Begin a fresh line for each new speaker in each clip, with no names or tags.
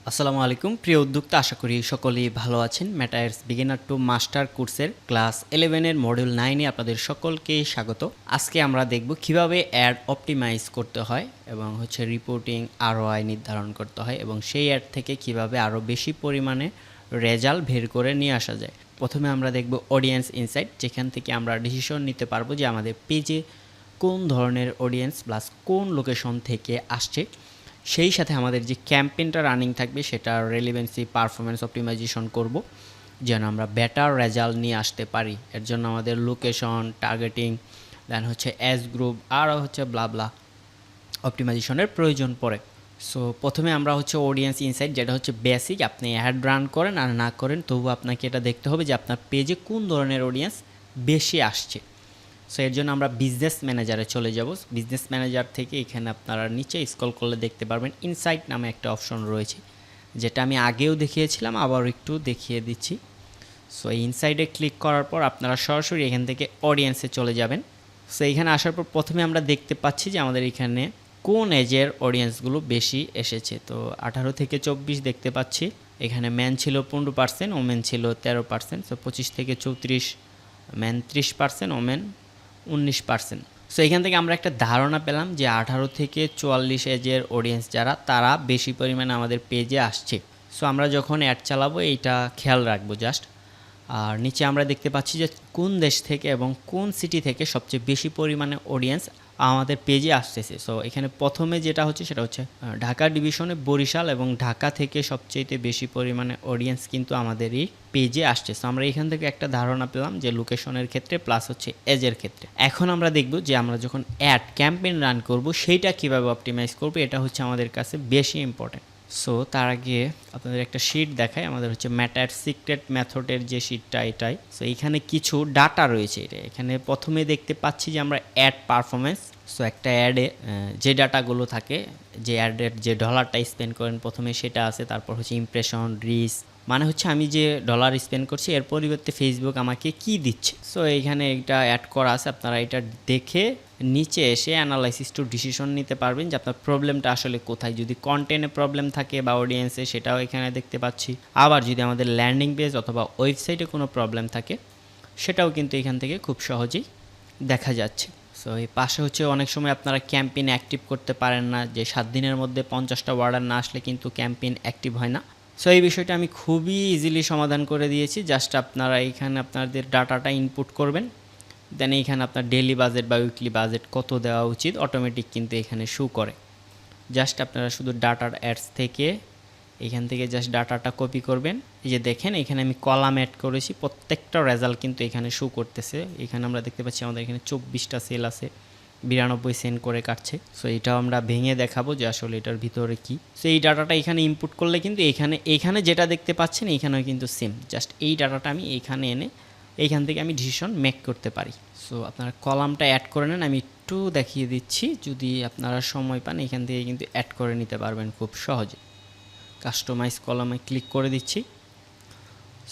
আসসালামু আলাইকুম প্রিয় উদ্যোক্তা, আশা করি সকলেই ভালো আছেন। মেটা অ্যাডস বিগিনার টু মাস্টার কোর্সের ক্লাস 11 এর মডিউল 9 এ আপনাদের সকলকে স্বাগত। আজকে আমরা দেখব কিভাবে অ্যাড অপটিমাইজ করতে হয় এবং রিপোর্টিং আরওআই নির্ধারণ করতে হয় এবং সেই অ্যাড থেকে কিভাবে আরও বেশি পরিমাণে রেজাল্ট বের করে নিয়ে আসা যায়। প্রথমে আমরা দেখব অডিয়েন্স ইনসাইট, যেখান থেকে আমরা ডিসিশন নিতে পারবো যে আমাদের পেজে কোন ধরনের অডিয়েন্স প্লাস কোন লোকেশন থেকে আসছে। সেই সাথে আমাদের যে ক্যাম্পেইনটা রানিং থাকবে সেটার রেলিভেন্সি পারফরমেন্স অপটিমাইজেশন করব, যেন আমরা বেটার রেজাল্ট নিয়ে আসতে পারি। এর জন্য আমাদের লোকেশন, টার্গেটিং, দেন এজ গ্রুপ আর ব্লাবলা অপটিমাইজেশনের প্রয়োজন পড়ে। সো প্রথমে আমরা অডিয়েন্স ইনসাইট, যেটা বেসিক। আপনি অ্যাড রান করেন আর না করেন, তবু আপনাকে এটা দেখতে হবে যে আপনার পেজে কোন ধরনের অডিয়েন্স বেশি আসছে। সো এর জন্য আমরা বিজনেস ম্যানেজারে চলে যাব। বিজনেস ম্যানেজার থেকে এখানে আপনারা নিচে স্ক্রল করলে দেখতে পারবেন ইনসাইট নামে একটা অপশন রয়েছে, যেটা আমি আগেও দেখিয়েছিলাম, আবার একটু দেখিয়ে দিচ্ছি। সো এই ইনসাইটে ক্লিক করার পর আপনারা সরাসরি এখান থেকে অডিয়েন্সে চলে যাবেন। সো এখানে আসার পর প্রথমে আমরা দেখতে পাচ্ছি যে আমাদের এখানে কোন এজের অডিয়েন্সগুলো বেশি এসেছে। তো 18 থেকে 24 দেখতে পাচ্ছি। এখানে ম্যান ছিল 15%, ওমেন ছিল 13%। সো 25 থেকে 34 ম্যান, 30% ওমেন 19%। সো এখান থেকে আমরা একটা ধারণা পেলাম যে 18 থেকে 44 এজের অডিয়েন্স যারা, তারা বেশি পরিমাণে আমাদের পেজে আসছে। সো আমরা যখন অ্যাড চালাবো এইটা খেয়াল রাখবো জাস্ট। আর নিচে আমরা দেখতে পাচ্ছি যে কোন দেশ থেকে এবং কোন সিটি থেকে সবচেয়ে বেশি পরিমাণে অডিয়েন্স আমাদের পেজে আসতেছে। সো এখানে প্রথমে যেটা সেটা ঢাকা ডিভিশনে বরিশাল এবং ঢাকা থেকে সবচেয়ে বেশি পরিমাণে অডিয়েন্স কিন্তু আমাদের এই পেজে আসছে। সো আমরা এখান থেকে একটা ধারণা পেলাম যে লোকেশনের ক্ষেত্রে প্লাস এজের ক্ষেত্রে। এখন আমরা দেখব যে আমরা যখন অ্যাড ক্যাম্পেইন রান করব সেইটা কিভাবে অপটিমাইজ করব, এটা আমাদের কাছে বেশি ইম্পর্টেন্ট। সো তার আগে আপনাদের একটা শিট দেখাই। আমাদের মেটা অ্যাড সিক্রেট মেথডের যে শিটটা এটাই। সো এখানে কিছু ডাটা রয়েছে। এখানে প্রথমে দেখতে পাচ্ছি যে আমরা অ্যাড পারফরমেন্স। সো একটা অ্যাডে যে ডাটাগুলো থাকে, যে অ্যাডের যে ডলারটা স্পেন্ড করেন প্রথমে সেটা আছে, তারপর ইমপ্রেশন, রিচ, মানে আমি যে ডলার স্পেন্ড করছি এর পরিবর্তে ফেসবুক আমাকে কি দিচ্ছে। সো এইখানে এটা অ্যাড করা আছে। আপনারা এটা দেখে নিচে এসে অ্যানালাইসিস টু ডিসিশন নিতে পারবেন যে আপনার প্রবলেমটা আসলে কোথায়। যদি কন্টেন্টে প্রবলেম থাকে বা অডিয়েন্সে, সেটাও এখানে দেখতে পাচ্ছি। আবার যদি আমাদের ল্যান্ডিং পেজ অথবা ওয়েবসাইটে কোনো প্রবলেম থাকে, সেটাও কিন্তু এখান থেকে খুব সহজেই দেখা যাচ্ছে। সো এই পাশে অনেক সময় আপনারা ক্যাম্পেইন অ্যাক্টিভ করতে পারেন না, যে 7 দিনের মধ্যে 50টা অর্ডার না আসলে কিন্তু ক্যাম্পেইন অ্যাক্টিভ হয় না। সো এই বিষয়টা আমি খুবই ইজিলি সমাধান করে দিয়েছি। জাস্ট আপনারা এইখানে আপনাদের ডাটাটা ইনপুট করবেন, দেন এইখানে আপনার ডেইলি বাজেট বা উইকলি বাজেট কত দেওয়া উচিত অটোমেটিক কিন্তু এখানে শো করে। জাস্ট আপনারা শুধু ডাটার অ্যাডস থেকে এখান থেকে জাস্ট ডাটাটা কপি করবেন। এই যে দেখেন এখানে আমি কলাম অ্যাড করেছি, প্রত্যেকটা রেজাল্ট কিন্তু এখানে শো করতেছে। এখানে আমরা দেখতে পাচ্ছি আমাদের এখানে 24টা সেল আছে, 92 সেন্ট করে কাটছে। সো এটাও আমরা ভেঙে দেখাবো যে আসলে এটার ভিতরে কি। সো এই ডাটাটা এখানে ইনপুট করলে কিন্তু এখানে যেটা দেখতে পাচ্ছেন এখানেও কিন্তু সেম। জাস্ট এই ডাটাটা আমি এখানে এনে এইখান থেকে আমি ডিসিশন মেক করতে পারি। সো আপনারা কলামটা অ্যাড করে নেন, আমি একটু দেখিয়ে দিচ্ছি, যদি আপনারা সময় পান এখান থেকে কিন্তু অ্যাড করে নিতে পারবেন খুব সহজে। কাস্টমাইজ কলামে ক্লিক করে দিচ্ছি।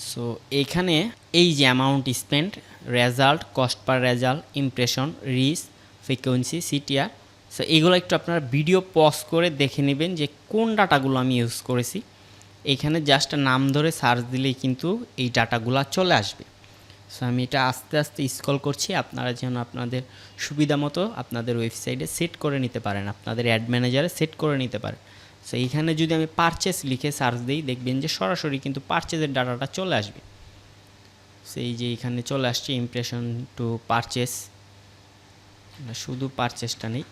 সো এখানে এই যে amount spend, result, cost per result, impression, reach, frequency, CTR, so এগুলো একটু আপনারা ভিডিও পজ করে দেখে নেবেন যে কোন ডাটাগুলো আমি ইউজ করেছি। এইখানে জাস্ট নাম ধরে সার্চ দিলেই কিন্তু এই ডাটাগুলো চলে আসবে। সো আমি এটা আস্তে আস্তে স্ক্রল করছি, আপনারা যেন আপনাদের সুবিধা মতো আপনাদের ওয়েবসাইটে সেট করে নিতে পারেন, আপনাদের অ্যাড ম্যানেজারে সেট করে নিতে পারেন। সো এইখানে যদি আমি পারচেস লিখে সার্চ দিই, দেখবেন যে সরাসরি কিন্তু পারচেজের ডাটাটা চলে আসবে। সো এই যে এখানে চলে আসছে ইমপ্রেশন টু পারচেস, শুধু পারচেসটা নেই।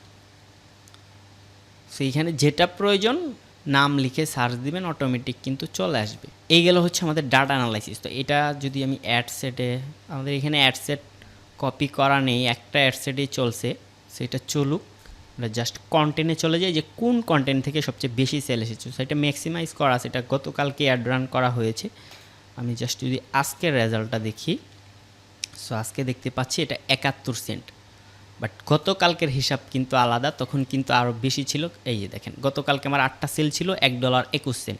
সো এইখানে যেটা প্রয়োজন নাম লিখে সার্চ দিবেন, অটোমেটিক কিন্তু চলে আসবে। এই গেল আমাদের ডাটা অ্যানালাইসিস। তো এটা যদি আমি অ্যাড সেটে, আমাদের এখানে অ্যাড সেট কপি করা নেই, একটা অ্যাড সেটেই চলছে, সেটা চলুক। আমরা জাস্ট কন্টেন্টে চলে যাই যে কোন কন্টেন্ট থেকে সবচেয়ে বেশি সেল এসেছে। সেটা ম্যাক্সিমাইজ করা, সেটা গতকালকে অ্যাড রান করা হয়েছে। আমি জাস্ট যদি আজকের রেজাল্টটা দেখি, সো আজকে দেখতে পাচ্ছি এটা 71 সেন্ট, বাট গতকালকের হিসাব কিন্তু আলাদা, তখন কিন্তু আরও বেশি ছিল। এই যে দেখেন গতকালকে আমার 8টা সেল ছিল $1.21।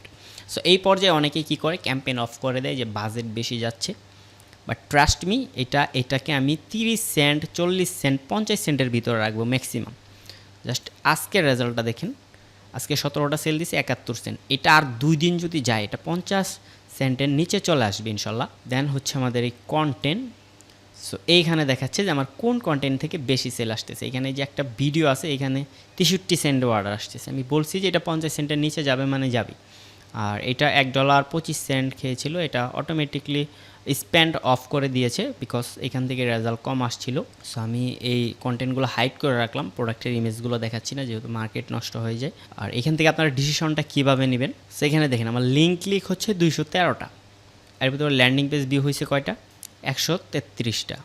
সো এই পর্যায়ে অনেকেই কী করে, ক্যাম্পেইন অফ করে দেয় যে বাজেট বেশি যাচ্ছে। বাট ট্রাস্ট মি, এটাকে আমি 30 সেন্ট, 40 সেন্ট, 50 সেন্টের ভিতরে রাখবো ম্যাক্সিমাম। জাস্ট আজকের রেজাল্টটা দেখেন, আজকে 17টা সেল দিছে 71 সেন্ট। এটা আর 2 দিন যদি যায় এটা 50 সেন্টের নিচে চলে আসবে ইনশাল্লাহ। দেন হচ্ছে আমাদের এই কন্টেন্ট। সো এইখানে দেখাচ্ছে যে আমার কোন কন্টেন্ট থেকে বেশি সেল আসতেছে। এখানে যে একটা ভিডিও আছে এখানে 63 সেন্ট অর্ডার আসতেছে। আমি বলছি যে এটা 50 সেন্টের নিচে যাবে মানে যাবে। আর এটা $1.25 খেয়েছিল, এটা অটোমেটিকলি স্প্যান্ড অফ করে দিয়েছে বিকজ এখান থেকে রেজাল্ট কম আসছিল। সো আমি এই কন্টেন্টগুলো হাইড করে রাখলাম, প্রোডাক্টের ইমেজগুলো দেখাচ্ছি না যেহেতু মার্কেট নষ্ট হয়ে যায়। আর এখান থেকে আপনারা ডিসিশনটা কীভাবে নেবেন সেখানে দেখেন আমার লিঙ্ক ক্লিক হচ্ছে 213টা, এর ভিতরে ল্যান্ডিং পেজ ভিউ হয়েছে কয়টা 133টা।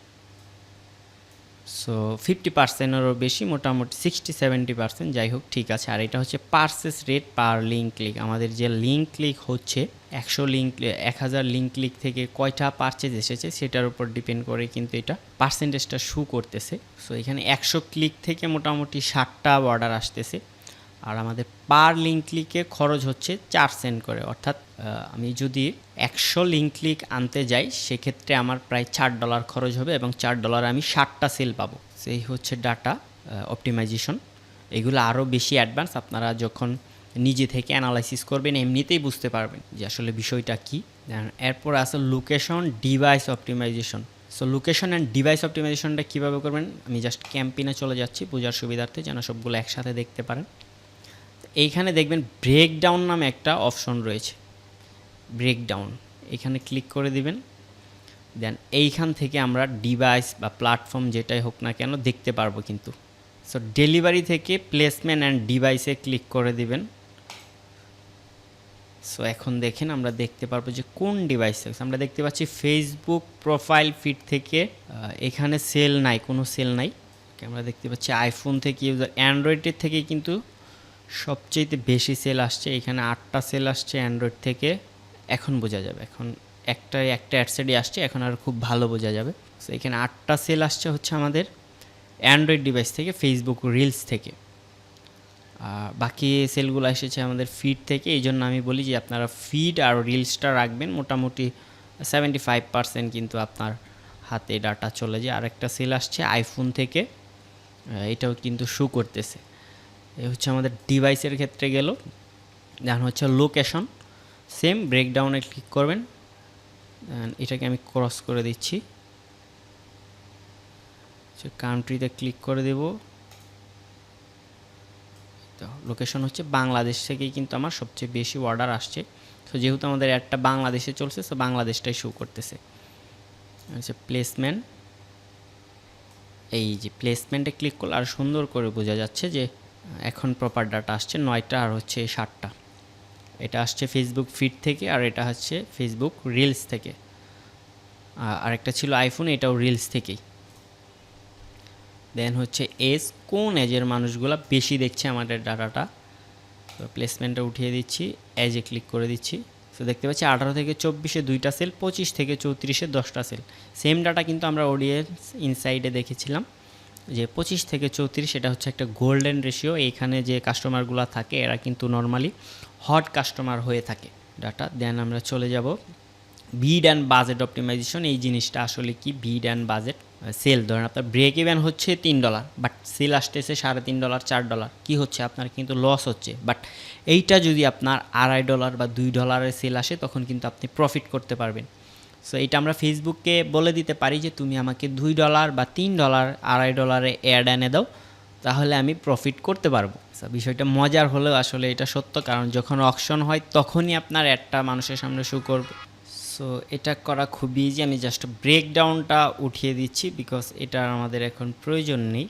সো 50%এরও বেশি, মোটামুটি 60-70%, যাই হোক ঠিক আছে। আর এটা হচ্ছে পারচেস রেট পার লিঙ্ক ক্লিক। আমাদের যে লিঙ্ক ক্লিক হচ্ছে 1000 লিঙ্ক ক্লিক থেকে কয়টা পারচেজ এসেছে সেটার উপর ডিপেন্ড করে কিন্তু এটা পার্সেন্টেজটা শু করতেছে। সো এখানে 100 ক্লিক থেকে মোটামুটি 60টা অর্ডার আসতেছে। আর আমাদের পার লিঙ্ক ক্লিকে খরচ হচ্ছে 4 সেন্ট করে, অর্থাৎ আমি যদি 100 লিঙ্ক ক্লিক আনতে যাই সেক্ষেত্রে আমার প্রায় $4 খরচ হবে এবং $4 আমি 60টা সেল পাবো। সেই হচ্ছে ডাটা অপটিমাইজেশন। এগুলো আরও বেশি অ্যাডভান্স, আপনারা যখন নিজে থেকে অ্যানালাইসিস করবেন এমনিতেই বুঝতে পারবেন যে আসলে বিষয়টা কী। এরপর আছে location device optimization. So location and device অপটিমাইজেশনটা কীভাবে করবেন আমি জাস্ট ক্যাম্পেইনে চলে যাচ্ছি বোঝার সুবিধার্থে যেন সবগুলো একসাথে দেখতে পারেন। এইখানে দেখবেন ব্রেকডাউন নামে একটা অপশন রয়েছে, ব্রেকডাউন, এখানে ক্লিক করে দিবেন। দেন এইখান থেকে আমরা ডিভাইস বা প্ল্যাটফর্ম যেটাই হোক না কেন দেখতে পারবো কিন্তু। সো ডেলিভারি থেকে প্লেসমেন্ট অ্যান্ড ডিভাইসে ক্লিক করে দিবেন। সো এখন দেখেন আমরা দেখতে পারবো যে কোন ডিভাইস আছে। আমরা দেখতে পাচ্ছি ফেসবুক প্রোফাইল ফিড থেকে এখানে সেল নাই, কোনো সেল নাই। আমরা দেখতে পাচ্ছি আইফোন থেকে ইউজার, অ্যান্ড্রয়েডের থেকে কিন্তু সবচেয়ে বেশি সেল আসছে। এখানে 8টা সেল আসছে অ্যান্ড্রয়েড থেকে, এখন বোঝা যাবে, এখন একটা অ্যাডসেডই আসছে, এখন আর খুব ভালো বোঝা যাবে। সো এখানে 8টা সেল আসছে হচ্ছে আমাদের অ্যান্ড্রয়েড ডিভাইস থেকে, ফেসবুক রিলস থেকে। বাকি সেলগুলো এসেছে আমাদের ফিড থেকে। এই জন্য আমি বলি যে আপনারা ফিড আর রিলসটা রাখবেন, মোটামুটি 75% কিন্তু আপনার হাতে ডাটা চলে যায়। আরেকটা সেল আসছে আইফোন থেকে, এটাও কিন্তু শো করতেছে। এই হচ্ছে আমাদের ডিভাইসের ক্ষেত্রে গেল। দেন হচ্ছে লোকেশন, সেম ব্রেকডাউনে ক্লিক করবেন। এটাকে আমি ক্রস করে দিচ্ছি, কান্ট্রিতে ক্লিক করে দেব। তো লোকেশন হচ্ছে বাংলাদেশ থেকেই কিন্তু আমার সবচেয়ে বেশি অর্ডার আসছে। তো যেহেতু আমাদের একটা বাংলাদেশে চলছে তো বাংলাদেশটাই শো করতেছে। আচ্ছা প্লেসমেন্ট, এই যে প্লেসমেন্টে ক্লিক করলে আর সুন্দর করে বোঝা যাচ্ছে যে এখন প্রপার ডাটা আসছে 9টা আর হচ্ছে 60টা। এটা আসছে ফেসবুক ফিড থেকে আর এটা হচ্ছে ফেসবুক রিলস থেকে। আরেকটা ছিল আইফোন, এটাও রিলস থেকেই। দেন হচ্ছে এজ, কোন এজের মানুষগুলো বেশি দেখছে আমাদের ডাটাটা। তো প্লেসমেন্টটা উঠিয়ে দিচ্ছি, এজে ক্লিক করে দিচ্ছি। তো দেখতে পাচ্ছি 18 থেকে 24-এ 2টা সেল, 25 থেকে 34-এ 10টা সেল। সেম ডাটা কিন্তু আমরা অডিয়েন্স ইনসাইডে দেখেছিলাম যে 25 থেকে 34 এটা হচ্ছে একটা গোল্ডেন রেশিও। এইখানে যে কাস্টমারগুলো থাকে এরা কিন্তু নর্মালি হট কাস্টমার হয়ে থাকে ডাটা। দেন আমরা চলে যাব বিড অ্যান্ড বাজেট অপটিমাইজেশন। এই জিনিসটা আসলে কি, বিড অ্যান্ড বাজেট। সেল ধরেন আপনার ব্রেক ইভেন হচ্ছে $3, বাট সেল আসতেছে $3.5 $4, কি হচ্ছে আপনার কিন্তু লস হচ্ছে। বাট এইটা যদি আপনার $2.5 বা $2 সেল আসে তখন কিন্তু আপনি প্রফিট করতে পারবেন। সো এটা আমরা ফেসবুককে বলে দিতে পারি যে তুমি আমাকে $2 বা $3 $2.5 অ্যাড এনে দাও, তাহলে আমি প্রফিট করতে পারবো। সো বিষয়টা মজার হলেও আসলে এটা সত্য, কারণ যখন অকশন হয় তখনই আপনার অ্যাডটা মানুষের সামনে শো করবে। সো এটা করা খুবই ইজি। আমি জাস্ট ব্রেকডাউনটা উঠিয়ে দিচ্ছি বিকজ এটা আমাদের এখন প্রয়োজন নেই।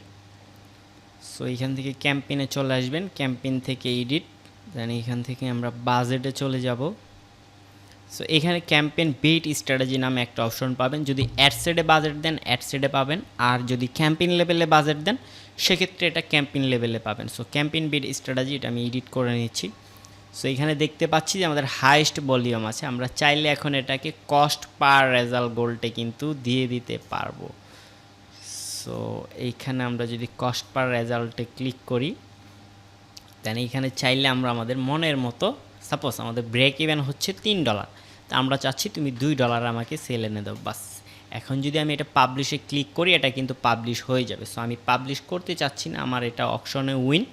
সো এখান থেকে ক্যাম্পেইনে চলে আসবেন, ক্যাম্পেইন থেকে এডিট, দেন এখান থেকে আমরা বাজেটে চলে যাব। সো এখানে ক্যাম্পেইন বিট স্ট্র্যাটেজি নামে একটা অপশন পাবেন। যদি অ্যাডসেডে বাজেট দেন অ্যাডসেডে পাবেন, আর যদি ক্যাম্পেইন লেভেলে বাজেট দেন সেক্ষেত্রে এটা ক্যাম্পেইন লেভেলে পাবেন। সো ক্যাম্পেইন বিট স্ট্র্যাটেজি এটা আমি এডিট করে নিচ্ছি। সো এখানে দেখতে পাচ্ছি যে আমাদের হাইয়েস্ট ভলিউম আছে, আমরা চাইলে এখন এটাকে কস্ট পার রেজাল্ট গোল্ডে কিন্তু দিয়ে দিতে পারবো। সো এইখানে আমরা যদি কস্ট পার রেজাল্টে ক্লিক করি দেন এইখানে চাইলে আমরা আমাদের মনের মতো, সাপোজ আমাদের ব্রেক ইভেন হচ্ছে $3, তা আমরা চাচ্ছি তুমি $2 আমাকে সেল এনে দাও, বাস। এখন যদি আমি এটা পাবলিশে ক্লিক করি এটা কিন্তু পাবলিশ হয়ে যাবে। সো আমি পাবলিশ করতে চাচ্ছি না, আমার এটা অকশনে উইন।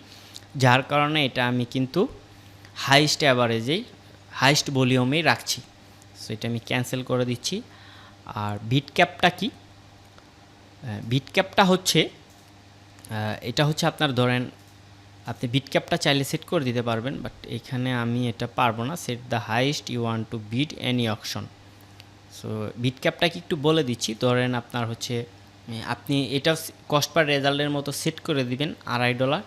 যার কারণে এটা আমি কিন্তু হাইস্ট অ্যাভারেজেই হাইস্ট ভলিউমেই রাখছি। সো এটা আমি ক্যান্সেল করে দিচ্ছি। আর বিট ক্যাপটা কি? বিট ক্যাপটা হচ্ছে এটা হচ্ছে আপনার ধরেন আপনি বিট ক্যাপটা চাইলে সেট করে দিতে পারবেন, বাট এখানে আমি এটা পারবো না। Set the highest you want to bid any auction. So bid ক্যাপটা কি একটু বলে দিচ্ছি। ধরেন আপনার হচ্ছে আপনি এটা কস্ট পার রেজাল্টের মতো সেট করে দিবেন $2.5।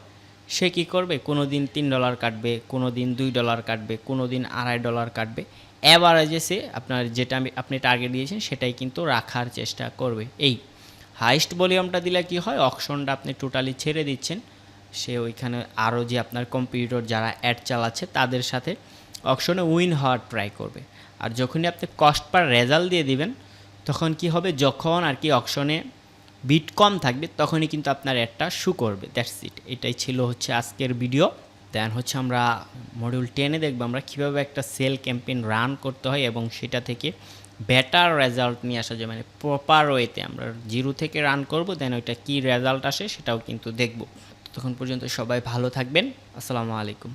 সে কী করবে? কোনো দিন $3 কাটবে, কোনো দিন $2 কাটবে, কোনো দিন $2.5 কাটবে। অ্যাভারেজে সে আপনার যেটা আপনি টার্গেট দিয়েছেন সেটাই কিন্তু রাখার চেষ্টা করবে। এই হাইস্ট ভলিউমটা দিলে কি হয়, অকশনটা আপনি টোটালি ছেড়ে দিচ্ছেন, সে ওইখানে আরও যে আপনার কম্পিটিটর যারা অ্যাড চালাচ্ছে তাদের সাথে অকশনে উইন হওয়ার ট্রাই করবে। আর যখনই আপনি কস্ট পার রেজাল্ট দিয়ে দিবেন তখন কি হবে, যখন আর কি অকশনে বিট কম থাকবে তখনই কিন্তু আপনার অ্যাডটা শু করবে। That's it. এটাই ছিল হচ্ছে আজকের ভিডিও। দেন হচ্ছে আমরা মডিউল 10-এ দেখব আমরা কীভাবে একটা সেল ক্যাম্পেইন রান করতে হয় এবং সেটা থেকে বেটার রেজাল্ট নিয়ে আসা যায়, মানে প্রপার ওয়েতে আমরা 0 থেকে রান করব, দেন ওইটা কী রেজাল্ট আসে সেটাও কিন্তু দেখব। তখন পর্যন্ত সবাই ভালো থাকবেন। আসসালামু আলাইকুম।